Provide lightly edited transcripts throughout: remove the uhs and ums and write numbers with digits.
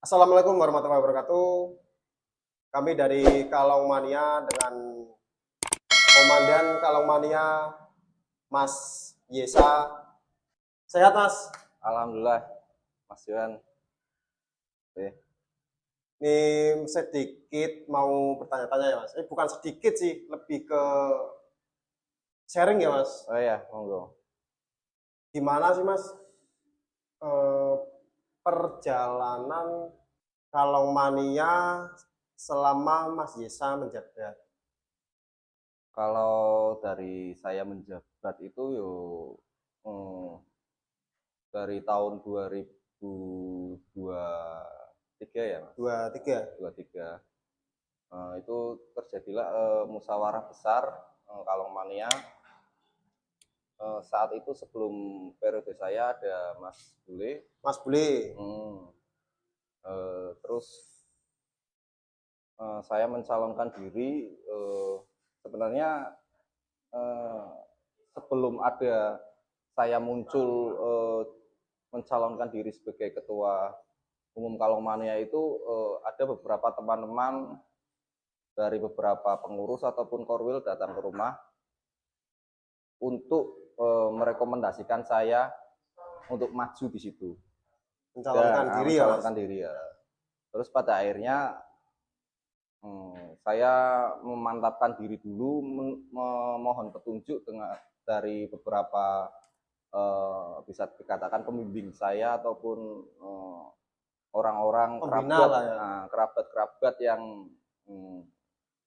Assalamualaikum warahmatullahi wabarakatuh. Kami dari Kalong Mania dengan Komandan Kalong Mania, Mas Yesa. Sehat, Mas? Alhamdulillah, Mas Johan. Oke. Ini sedikit mau bertanya-tanya ya, Mas. Bukan sedikit sih, lebih ke sharing ya, Mas. Oh ya, monggo. Gimana sih, Mas, eh, perjalanan Kalong Mania selama Mas Yesa menjabat? Kalau dari saya menjabat itu dari tahun 2023 ya, Mas. 23. 23. Itu terjadilah musyawarah besar Kalong Mania. Saat itu sebelum periode saya ada Mas Bule. Mas Bule. Terus saya mencalonkan diri. Sebenarnya sebelum ada saya muncul mencalonkan diri sebagai ketua umum Kalong Mania itu ada beberapa teman-teman dari beberapa pengurus ataupun korwil datang ke rumah untuk merekomendasikan saya untuk maju di situ. Mencalonkan diri ya, Mas? Mencalonkan diri ya. Terus pada akhirnya saya memantapkan diri dulu, memohon petunjuk dari beberapa bisa dikatakan pembimbing saya ataupun orang-orang kerabat-kerabat yang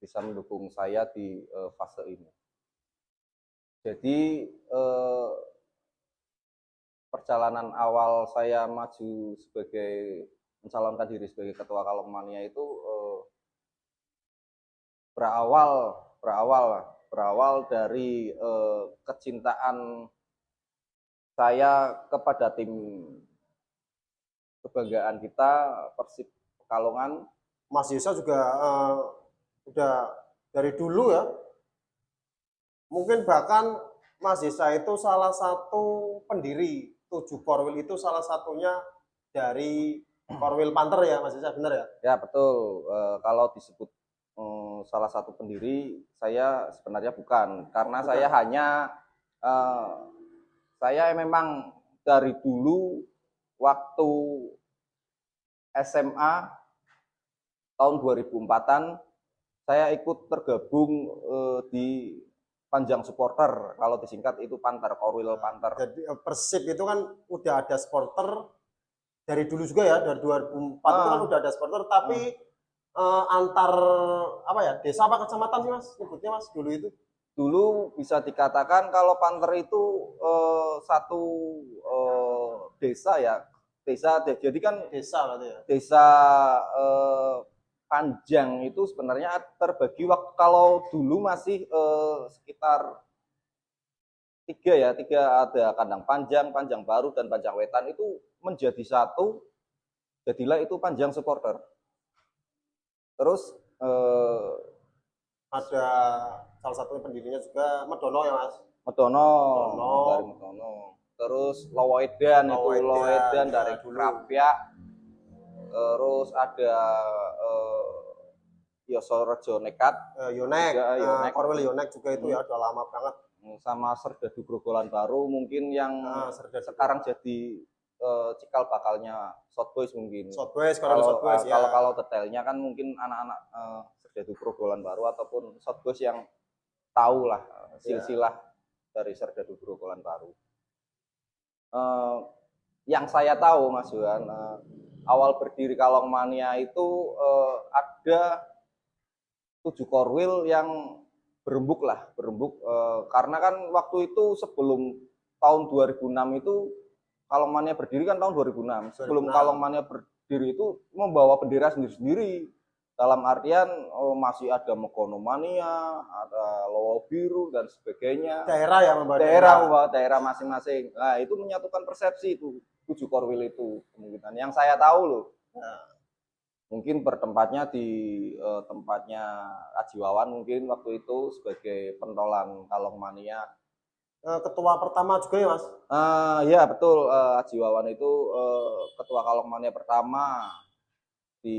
bisa mendukung saya di fase ini. Jadi perjalanan awal saya maju sebagai mencalonkan diri sebagai ketua Kalong Mania itu berawal dari kecintaan saya kepada tim kebanggaan kita, Persib Pekalongan. Mas Yesa juga udah dari dulu ya, mungkin bahkan Mas Yesa itu salah satu pendiri 7 Korwil, itu salah satunya dari Korwil Panther ya, Mas Yesa, benar ya? Ya betul. Kalau disebut salah satu pendiri, saya sebenarnya bukan, karena saya hanya saya memang dari dulu waktu SMA tahun 2004-an saya ikut tergabung di Panjang Supporter, kalau disingkat itu Panther, Korwil Panther. Jadi Persib itu kan udah ada supporter dari dulu juga ya, dari 2004 itu kan udah ada supporter, tapi antar apa ya, desa apa kecamatan sih Mas nyebutnya, Mas, dulu itu? Dulu bisa dikatakan kalau Panther itu satu desa ya, jadi kan Desa berarti ya. Desa Panjang itu sebenarnya terbagi waktu kalau dulu masih sekitar tiga, ada Kandang Panjang, Panjang Baru, dan Panjang Wetan, itu menjadi satu, jadilah itu Panjang Supporter. Terus ada salah satu pendirinya juga Medono ya, Mas? Medono. Dari Medono. Terus Lowedan dari Krapyak. Terus ada Yosorejo Nekat, Yonek, Korwil Yonek juga itu ya, udah lama banget. Sama Serdadu Grogolan Baru mungkin yang sekarang jadi cikal bakalnya Southboys mungkin. Southboys, Southboys ya. Kalau detailnya kan mungkin anak-anak Serdadu Grogolan Baru ataupun Southboys yang tahu lah silsilah dari Serdadu Grogolan Baru. Yang saya tahu, Mas Johan, awal berdiri Kalong Mania itu ada 7 korwil yang berembuk karena kan waktu itu sebelum tahun 2006 itu Kalong Mania berdiri kan tahun 2006. Sebelum Kalong Mania berdiri itu membawa bendera sendiri-sendiri, dalam artian masih ada Mekono Mania, ada Lowo Biru dan sebagainya. Daerah ya, membawa daerah masing-masing. Nah, itu menyatukan persepsi itu 7 korwil itu kemungkinan yang saya tahu loh. Mungkin bertempatnya di tempatnya Aji Wawan mungkin waktu itu sebagai pentolan Kalong Mania. Ketua pertama juga ya, Mas? Ya betul, Aji Wawan itu ketua Kalong Mania pertama. di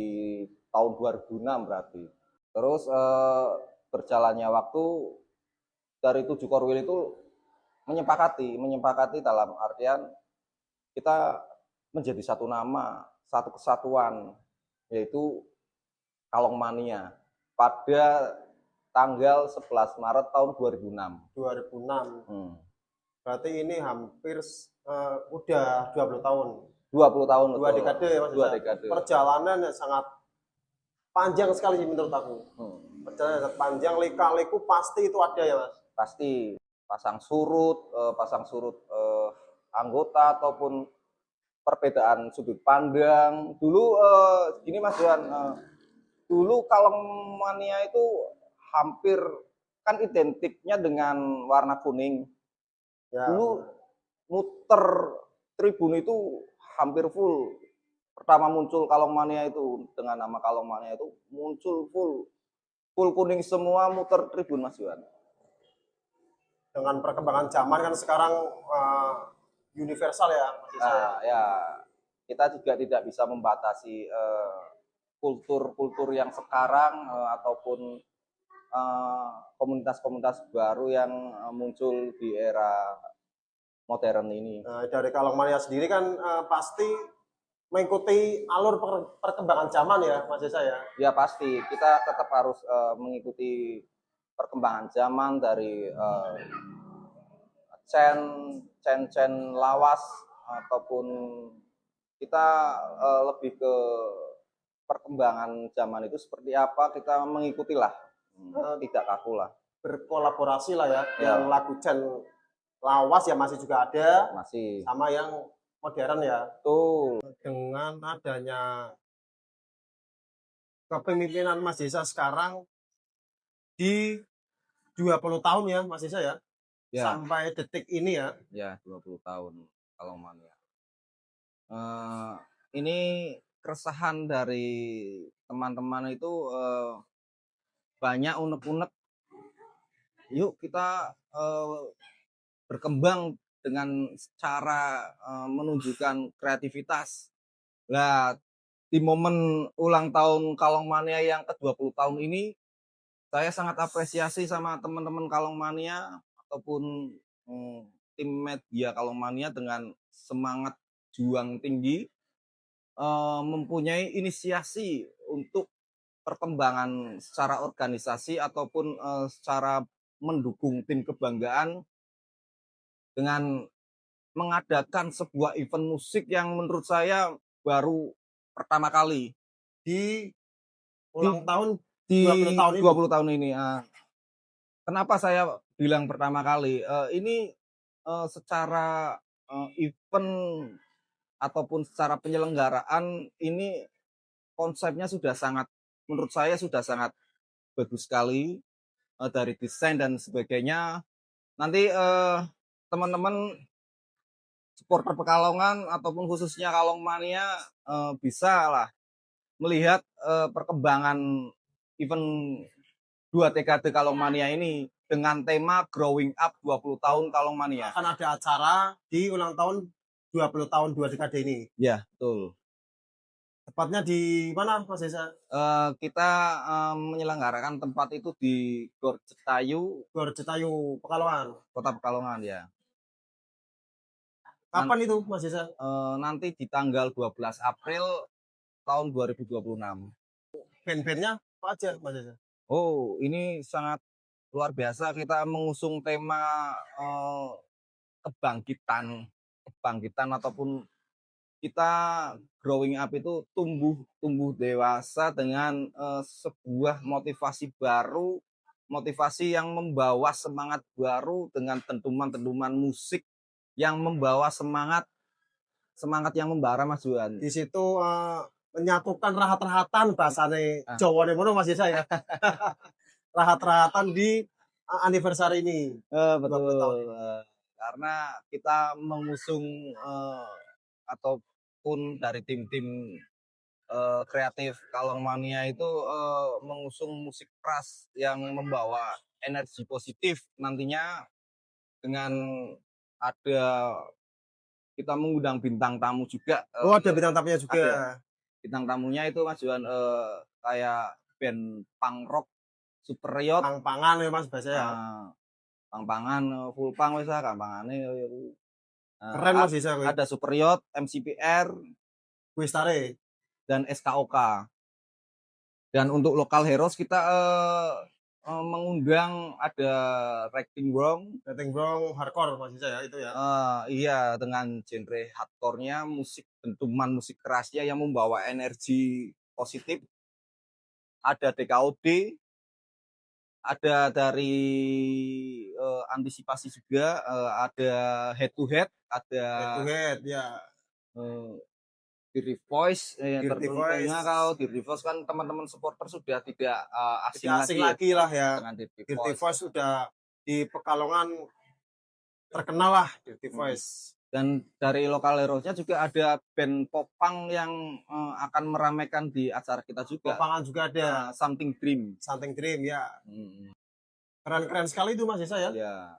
tahun 2006 berarti. Terus berjalannya waktu dari 7 Korwil itu menyepakati dalam artian kita menjadi satu nama, satu kesatuan, yaitu Kalong Mania pada tanggal 11 Maret tahun 2006. 2006. Hmm. Berarti ini hampir udah 20 tahun. 20 tahun. Dua dekade ya Mas. 2 dekade. Perjalanan yang sangat panjang sekali sih menurut aku. Perjalanan yang panjang, lika-liku pasti itu ada ya Mas. Pasti pasang surut anggota ataupun perbedaan sudut pandang. Dulu gini Mas Johan, dulu Kalong Mania itu hampir kan identiknya dengan warna kuning. Ya. Dulu muter tribun itu hampir full. Pertama muncul Kalong Mania itu dengan nama Kalong Mania itu muncul full kuning semua muter tribun Mas Johan. Dengan perkembangan zaman kan sekarang universal ya Mas Isa. Nah, ya kita juga tidak bisa membatasi kultur yang sekarang ataupun komunitas-komunitas baru yang muncul di era modern ini. Dari Kalong Mania sendiri kan pasti mengikuti alur perkembangan zaman ya Mas Isa ya. Ya pasti kita tetap harus mengikuti perkembangan zaman dari cen lawas ataupun kita lebih ke perkembangan zaman itu seperti apa, kita mengikutilah, tidak kaku lah. Berkolaborasi lah ya. Ya. Yang lagu cen lawas ya masih juga ada, Masih. sama yang modern ya. Tuh. Dengan adanya kepemimpinan Mas Desa sekarang di 20 tahun ya Mas Desa ya. Ya. Sampai detik ini ya. Ya, 20 tahun Kalong Mania. Ini keresahan dari teman-teman itu banyak unek-unek. Yuk kita berkembang dengan cara menunjukkan kreativitas. Nah, di momen ulang tahun Kalong Mania yang ke-20 tahun ini, saya sangat apresiasi sama teman-teman Kalong Mania ataupun tim media Kalong Mania dengan semangat juang tinggi, mempunyai inisiasi untuk perkembangan secara organisasi ataupun secara mendukung tim kebanggaan dengan mengadakan sebuah event musik yang menurut saya baru pertama kali di ulang tahun di 20 tahun ini. 20 tahun ini. Kenapa saya bilang pertama kali? Ini secara event ataupun secara penyelenggaraan ini konsepnya sudah sangat, menurut saya sudah sangat bagus sekali dari desain dan sebagainya. Nanti teman-teman supporter Pekalongan ataupun khususnya Kalong Mania bisa lah melihat perkembangan event 2 dekade Kalong Mania ini dengan tema Growing Up 20 tahun Kalong Mania. Akan ada acara di ulang tahun 20 tahun 2 dekade ini. Ya, betul. Tepatnya di mana Mas Desa? Kita menyelenggarakan tempat itu di Gor Jetayu, Pekalongan. Kota Pekalongan ya. Kapan itu Mas Desa? Nanti di tanggal 12 April tahun 2026. Band-bandnya apa aja Mas Desa? Oh, ini sangat luar biasa. Kita mengusung tema kebangkitan ataupun kita growing up itu tumbuh dewasa dengan sebuah motivasi baru, motivasi yang membawa semangat baru dengan dentuman-dentuman musik yang membawa semangat yang membara Mas Juan. Di situ menyatukan rahat-rahatan bahasane Jawa mono Mas Desa ya. Rahat-rahatan di anniversary ini. Betul. Karena kita mengusung ataupun dari tim-tim kreatif Kalong Mania itu mengusung musik keras yang membawa energi positif nantinya dengan ada kita mengundang bintang tamu juga. Oh, ada bintang tamunya juga. Ada. bintang tamunya itu Mas Johan kayak band punk rock Super Riot, Pang-pangan ya Mas bahasa ya. pang-pangan full punk wis ah gampangane Keren Mas bisa kuwi. ada Super Riot, MCPR Wis tare. dan SKOK. Dan untuk lokal heroes kita mengundang ada Wrecking Wrong, Rating Brong hardcore Mas bisa ya itu ya. iya dengan genre hardcore-nya, musik dentuman musik kerasnya yang membawa energi positif. Ada DKOD, ada dari antisipasi juga, ada head to head, ada Head to head ya. Dirty Voice, Dirty Voice. tentunya kalau Dirty Voice kan teman-teman supporter sudah tidak asing, Tidak asing lagi lagi lah ya. dengan Dirty Dirty Voice. Voice sudah di Pekalongan terkenal lah Dirty Voice. Dan dari lokal heroesnya juga ada band popang yang akan meramaikan di acara kita juga. Popangan juga ada. Something Dream. Something Dream ya. Keren-keren sekali itu Mas Isa ya. Ya,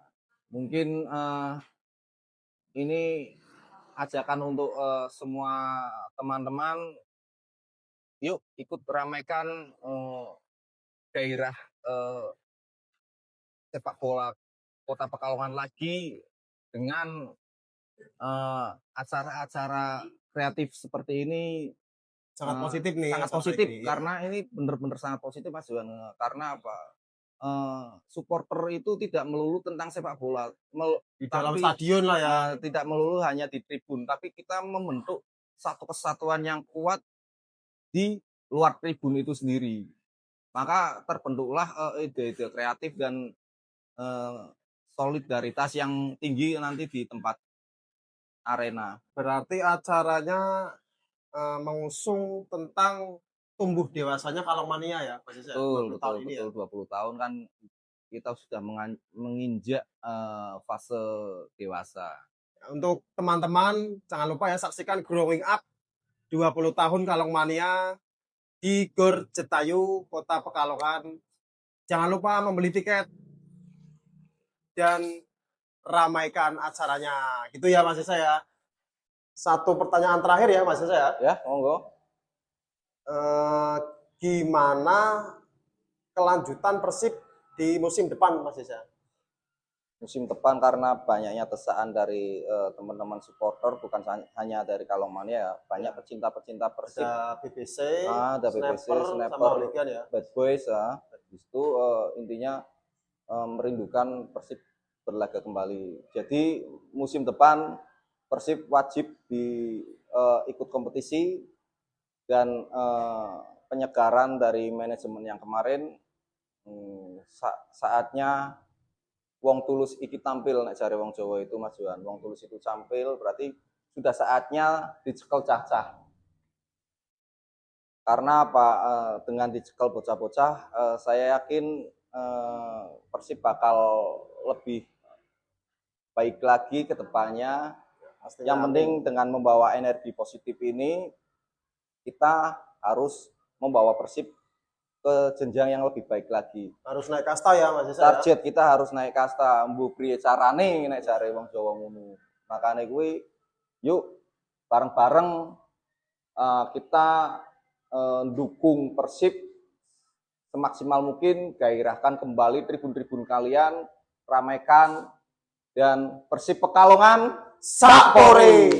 mungkin ini ajakan untuk semua teman-teman, yuk ikut ramaikan gairah sepak bola Kota Pekalongan lagi dengan acara-acara kreatif seperti ini. Sangat positif nih. Sangat positif ini, karena ini benar-benar sangat positif Mas Johan. Karena apa? Supporter itu tidak melulu tentang sepak bola, di dalam stadion lah ya. Tidak melulu hanya di tribun, tapi kita membentuk satu kesatuan yang kuat di luar tribun itu sendiri. Maka terbentuklah ide-ide kreatif dan solidaritas yang tinggi nanti di tempat arena. Berarti acaranya mengusung tentang tumbuh dewasanya Kalongmania ya, Mas Isa. Betul, 20 tahun kan kita sudah menginjak fase dewasa. Untuk teman-teman jangan lupa ya saksikan Growing Up 20 tahun Kalongmania di Gor Jetayu, Kota Pekalongan. Jangan lupa membeli tiket dan ramaikan acaranya. Gitu ya Mas Isa ya. Satu pertanyaan terakhir ya Mas Isa ya. Ya, monggo. Gimana kelanjutan Persib di musim depan Mas Isa? Musim depan karena banyaknya desaan dari teman-teman supporter, bukan hanya dari Kalongmania ya, banyak pecinta-pecinta Persib. Ada BBC, ada BBC, Snapper, ya. Bad Boys ya. Itu intinya merindukan Persib berlaga kembali. Jadi musim depan Persib wajib ikut kompetisi dan penyegaran dari manajemen yang kemarin. Saatnya Wong Tulus iki tampil nek jare wong Jawa itu Mas Johan. Wong Tulus itu tampil berarti sudah saatnya dicekel cah-cah. Karena apa? Dengan dicekel bocah-bocah, saya yakin Persib bakal lebih baik lagi ke depannya. Yang penting dengan membawa energi positif ini, kita harus membawa Persib ke jenjang yang lebih baik lagi. Harus naik kasta ya Mas Isa. Target ya? Kita harus naik kasta. Mbu priye carane nek jare wong Jawa ngono. Makane kuwi yuk bareng-bareng kita dukung Persib semaksimal mungkin, gairahkan kembali tribun-tribun kalian, ramaikan, dan Persib Pekalongan Sapore.